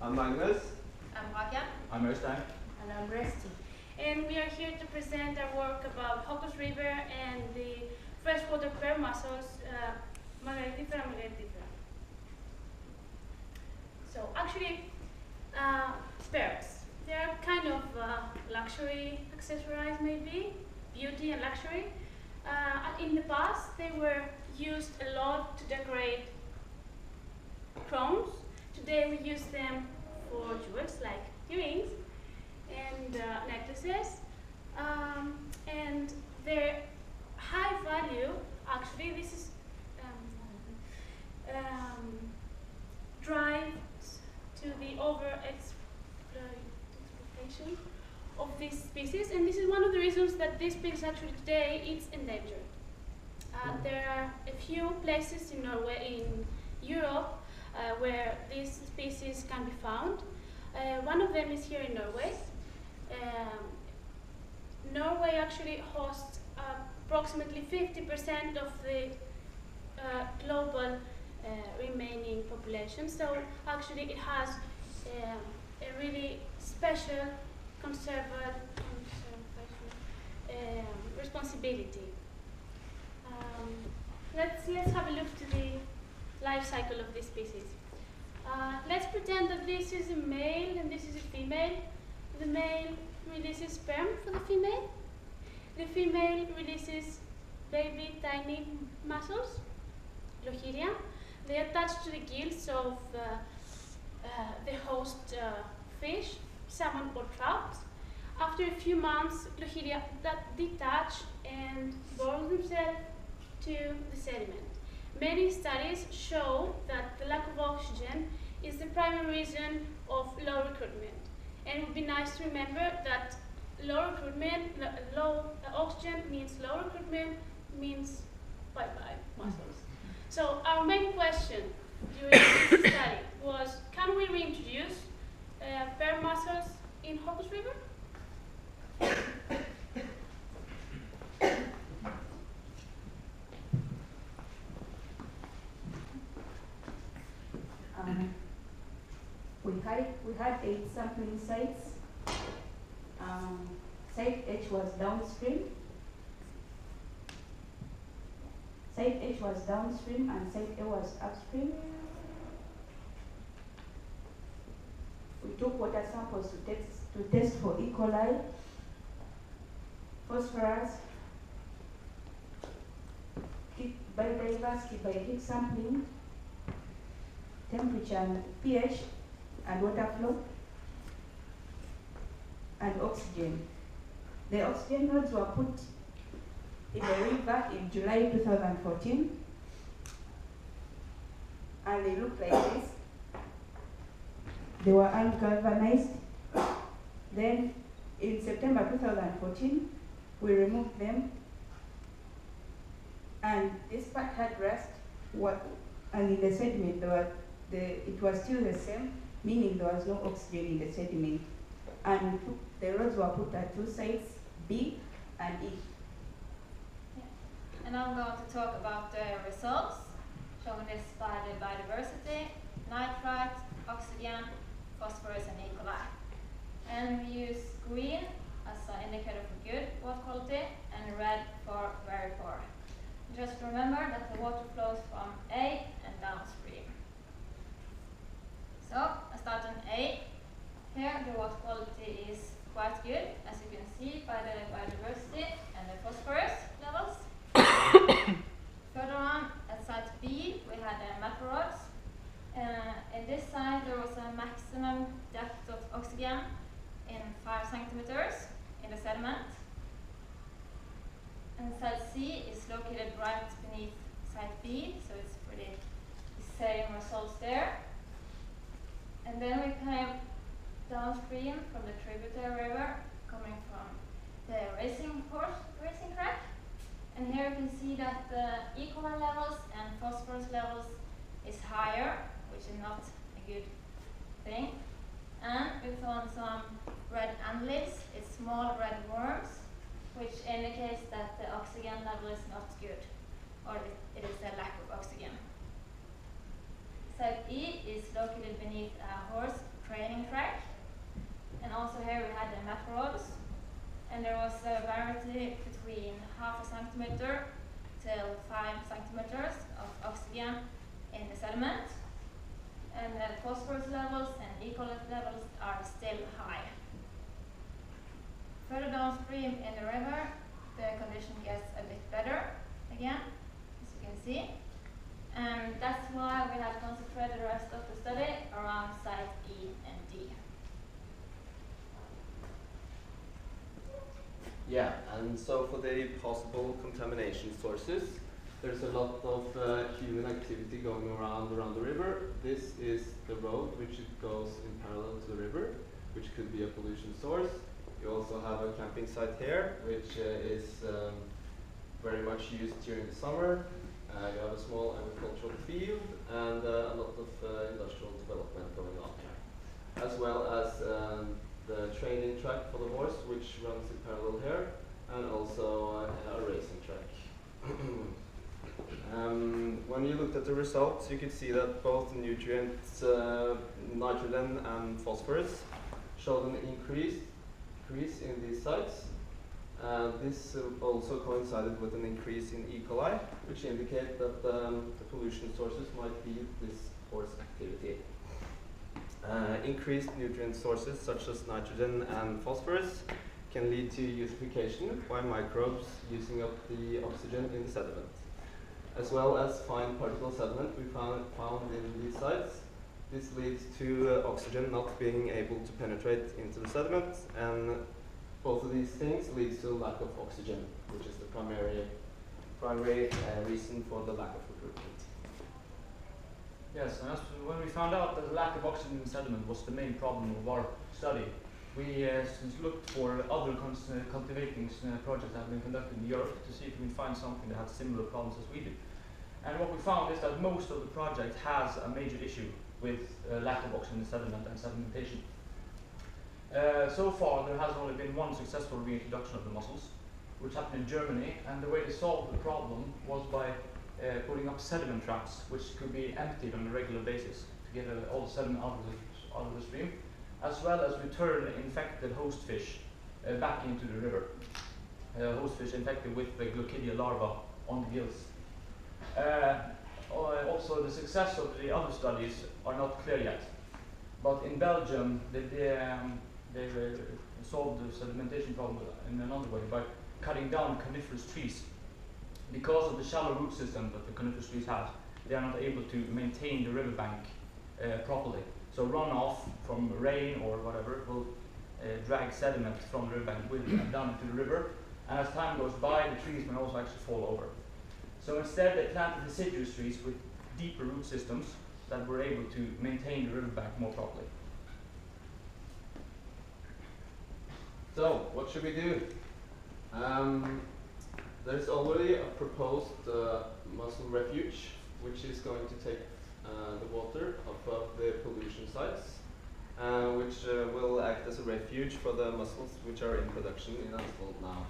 I'm Magnus. I'm Rakel. I'm Øystein. And I'm Resty. And we are here to present our work about Haukås River and the freshwater pearl mussels, Margaritifera margaritifera. So actually, pearls. They are kind of luxury accessories, maybe, beauty and luxury. In the past, they were used a lot to decorate crowns. Today we use them for jewels like earrings and necklaces. And their high value, actually, this is drives to the exploitation of this species, and this is one of the reasons that this species actually today is endangered. There are a few places in Norway, in Europe, where this species can be found. One of them is here in Norway. Norway actually hosts approximately 50% of the global remaining population. So actually it has a really special responsibility. Let's have a look to the life cycle of this species. Let's pretend that this is a male and this is a female. The male releases sperm for the female. The female releases baby tiny mussels, lochiria. They attach to the gills of the host fish, salmon or trout. After a few months, lochiria detach and burrow themselves to the sediment. Many studies show that the lack of oxygen is the primary reason of low recruitment. And it would be nice to remember that low oxygen means low recruitment, means bye-bye mussels. So our main question during this study was, can we reintroduce pearl mussels in Haukås River? We had 8 sampling sites. Site H was downstream. Site H was downstream and site A was upstream. We took water samples to test for E. coli, phosphorus, biodiversity by heat sampling, temperature and pH, and water flow, and oxygen. The oxygen nodes were put in the river in July 2014, and they look like this. They were ungalvanized. Then in September 2014, we removed them, and this part had rust, and in the sediment it was still the same, meaning there was no oxygen in the sediment. And the rods were put at 2 sites, B and E. Yeah. And I'm going to talk about the results, showing this by the biodiversity, nitrite, oxygen, phosphorus, and E. coli. And we use green as an indicator for good water quality and red for very poor. Just remember that the water flows from A and downstream. So I start on A. Here the water quality is quite good, as you can see by the biodiversity and the phosphorus levels. Further on at site B we had macrorods. In this site there was a maximum depth of oxygen in 5 centimeters in the sediment. And site C is located right beneath site B, so it's pretty the same results there. And then we came downstream from the tributary river, coming from the racing track. And here you can see that the E. coli levels and phosphorus levels is higher, which is not a good thing. And we found some red annelids, it's small red worms, which indicates that the oxygen level is not good, or it is a lack of oxygen. Site E is located beneath a horse training track. And also here we had the map rods. And there was a variety between 0.5 centimeter till 5 centimeters of oxygen in the sediment. And the phosphorus levels and E. coli levels are still high. Further downstream in the river, the condition gets a bit better again, as you can see. And that's why we have concentrated the rest of the study around site E and D. Yeah, and so for the possible contamination sources, there's a lot of human activity going around the river. This is the road which it goes in parallel to the river, which could be a pollution source. You also have a camping site here, which is very much used during the summer. You have a small agricultural field and a lot of industrial development going on here, as well as the training track for the horse, which runs in parallel here, and also a racing track. When you looked at the results, you could see that both nutrients, nitrogen and phosphorus, showed an increase in these sites. This also coincided with an increase in E. coli, which indicate that the pollution sources might be this horse activity. Increased nutrient sources such as nitrogen and phosphorus can lead to eutrophication by microbes using up the oxygen in the sediment. As well as fine particle sediment we found in these sites. This leads to oxygen not being able to penetrate into the sediment, and both of these things leads to a lack of oxygen, which is the primary reason for the lack of recruitment. Yes, and when we found out that the lack of oxygen in sediment was the main problem of our study, we looked for other cultivating projects that have been conducted in Europe to see if we can find something that had similar problems as we do. And what we found is that most of the project has a major issue with lack of oxygen in sediment and sedimentation. So far, there has only been one successful reintroduction of the mussels, which happened in Germany, and the way they solved the problem was by putting up sediment traps, which could be emptied on a regular basis to get all the sediment out of the stream, as well as return infected host fish back into the river. Host fish infected with the Glaucidia larva on the gills. Also, the success of the other studies are not clear yet, but in Belgium, they solved the sedimentation problem in another way by cutting down coniferous trees. Because of the shallow root system that the coniferous trees have, they are not able to maintain the riverbank properly. So runoff from rain or whatever will drag sediment from the riverbank with and down into the river. And as time goes by, the trees may also actually fall over. So instead, they planted deciduous trees with deeper root systems that were able to maintain the riverbank more properly. So, what should we do? There's already a proposed mussel refuge, which is going to take the water above the pollution sites, which will act as a refuge for the mussels which are in production in Asphalt now.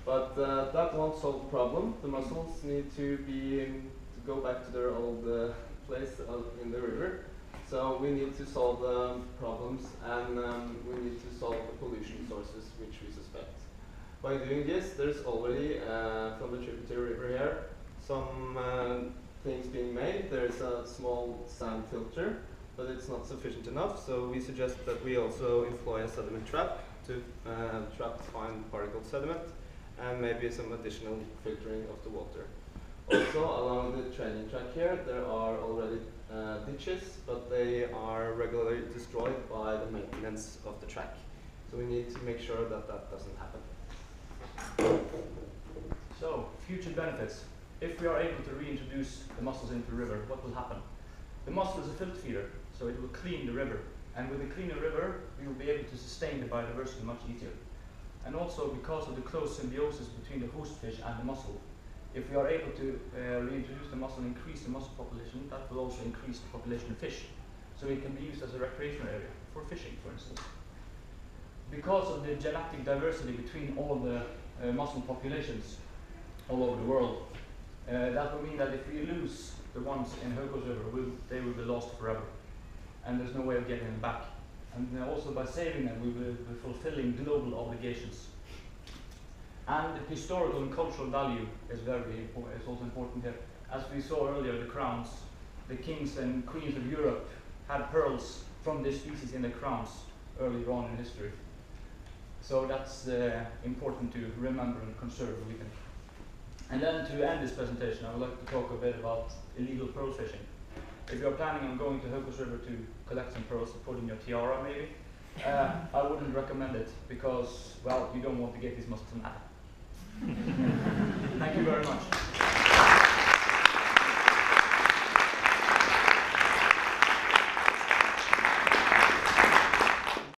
But that won't solve the problem. The mussels need to go back to their old place in the river. So we need to solve the problems, and we need to solve the pollution sources which we suspect. By doing this, there's already, from the tributary river here, some things being made. There's a small sand filter, but it's not sufficient enough, so we suggest that we also employ a sediment trap to trap fine particle sediment, and maybe some additional filtering of the water. Also, along the training track here, there are already ditches, but they are regularly destroyed by the maintenance of the track. So we need to make sure that that doesn't happen. So, future benefits. If we are able to reintroduce the mussels into the river, what will happen? The mussel is a filter feeder, so it will clean the river. And with a cleaner river, we will be able to sustain the biodiversity much easier. And also, because of the close symbiosis between the host fish and the mussel, if we are able to reintroduce the mussel and increase the mussel population, that will also increase the population of fish. So it can be used as a recreational area for fishing, for instance. Because of the genetic diversity between all the mussel populations all over the world, that will mean that if we lose the ones in Haukås River, they will be lost forever. And there's no way of getting them back. And also by saving them, we will be fulfilling global obligations. And the historical and cultural value is is also important here. As we saw earlier, the crowns, the kings and queens of Europe had pearls from this species in their crowns earlier on in history. So that's important to remember and conserve, we think. And then to end this presentation, I would like to talk a bit about illegal pearl fishing. If you're planning on going to Haukås River to collect some pearls to put in your tiara maybe, I wouldn't recommend it because, well, you don't want to get these muscles mad. Thank you very much.